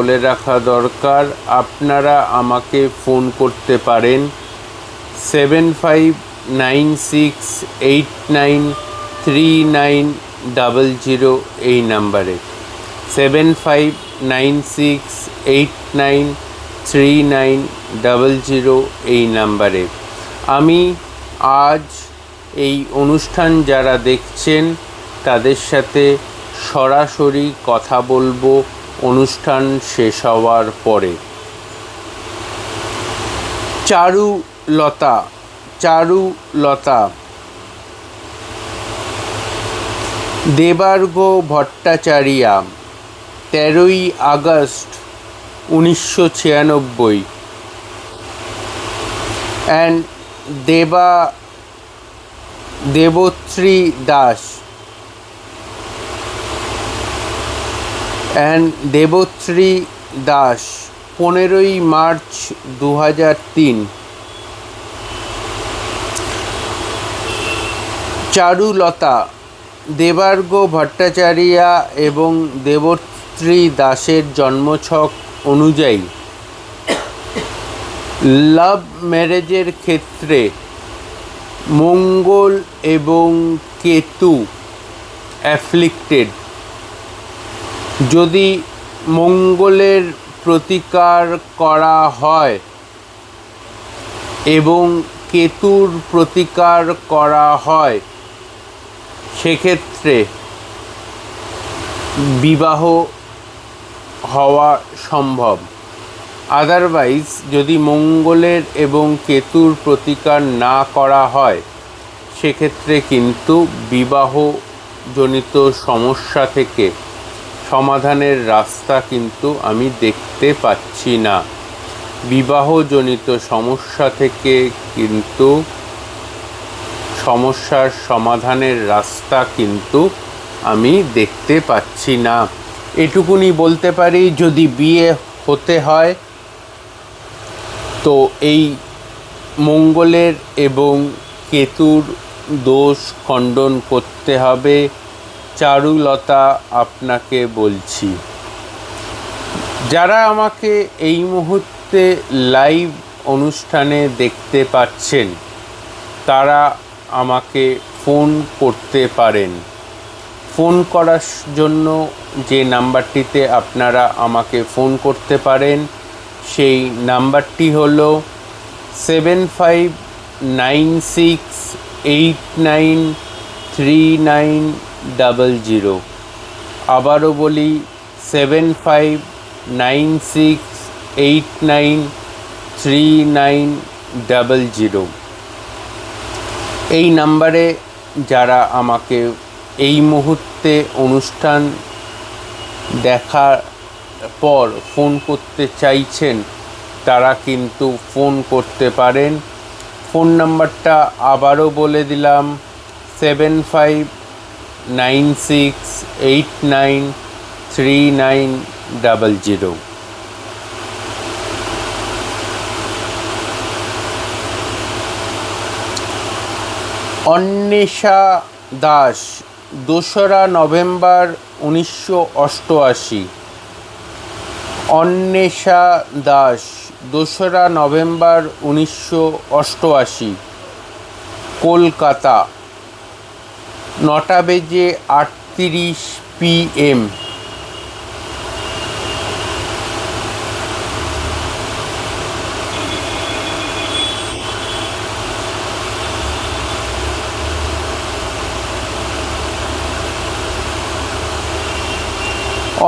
বলে রাখা দরকার, আপনারা আমাকে ফোন করতে পারেন 7596893900 এই নাম্বারে, 7596893900 এই নাম্বারে। আমি আজ এই অনুষ্ঠান যারা দেখছেন তাদের সাথে সরাসরি কথা বলবো অনুষ্ঠান শেষ হওয়ার পরে। চারুলতা দেবার্ঘ ভট্টাচারিয়া, 13ই আগস্ট 1996, অ্যান্ড দেবশ্রী দাস, 15ই মার্চ 2003। চারুলতা দেবার্ঘ ভট্টাচারিয়া এবং দেবশ্রী দাসের জন্মছক অনুযায়ী লাভ ম্যারেজের ক্ষেত্রে মঙ্গল এবং কেতু অ্যাফ্লিক্টেড। যদি মঙ্গলের প্রতিকার করা হয় এবং কেতুর প্রতিকার করা হয় সেক্ষেত্রে বিবাহ হওয়া সম্ভব। আদারওয়াইজ যদি মঙ্গলের এবং কেতুর প্রতিকার না করা হয় সেক্ষেত্রে কিন্তু বিবাহজনিত সমস্যা থেকে সমাধানের রাস্তা কিন্তু আমি দেখতে পাচ্ছি না। বিবাহজনিত সমস্যা থেকে কিন্তু সমস্যার সমাধানের রাস্তা কিন্তু আমি দেখতে পাচ্ছি না। এটুকুনি বলতে পারি, যদি বিয়ে হতে হয় তো এই মঙ্গলের এবং কেতুর দোষ খণ্ডন করতে হবে। চারুলতা আপনাকে বলছি, যারা আমাকে এই মুহূর্তে লাইভ অনুষ্ঠানে দেখতে পাচ্ছেন তারা আমাকে ফোন করতে পারেন। ফোন করার জন্য যে নাম্বারটিতে আপনারা আমাকে ফোন করতে পারেন সেই নাম্বারটি হলো 7596893900। আবারও বলি 7596893900। এই নাম্বারে যারা আমাকে এই মুহূর্তে অনুষ্ঠান দেখার পর ফোন করতে চাইছেন তারা কিন্তু ফোন করতে পারেন। ফোন নাম্বারটা আবারও বলে দিলাম, 7596893900। অন্বেষা দাস, 2রা নভেম্বর 1988। অন্বেষা দাস, 2রা নভেম্বর 1988, কলকাতা, 9:38 PM।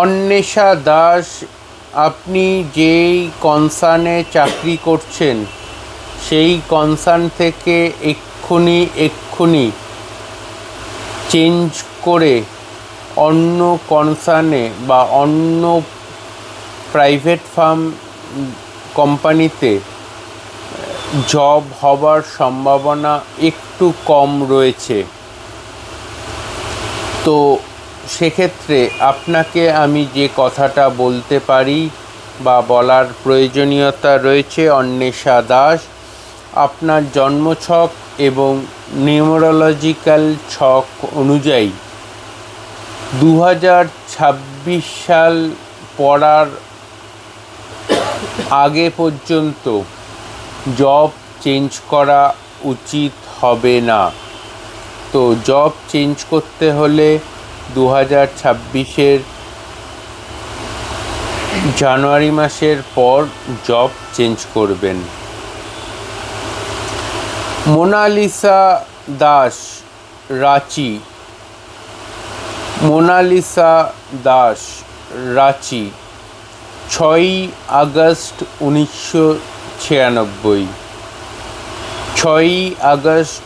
অন্বেষা দাস, আপনি যেই কনসার্নে চাকরি করছেন সেই কনসার্ন থেকে এক্ষুনি চেঞ্জ করে অন্য কনসার্নে বা অন্য প্রাইভেট ফার্ম কোম্পানিতে জব হবার সম্ভাবনা একটু কম রয়েছে। তো সেক্ষেত্রে আপনাকে আমি যে কথাটা বলতে পারি বা বলার প্রয়োজনীয়তা রয়েছে, অন্বেষা দাস, আপনার জন্মছক এবং নিউমেরোলজিক্যাল ছক অনুযায়ী 2026 সাল পড়ার আগে পর্যন্ত জব চেঞ্জ করা উচিত হবে না। তো জব চেঞ্জ করতে হলে 2026-এর জানুয়ারি মাসের পর জব চেঞ্জ করবেন। মোনালিসা দাস, রাঁচি। মোনালিসা দাস, রাঁচি, 6ই আগস্ট 1996। 6ই আগস্ট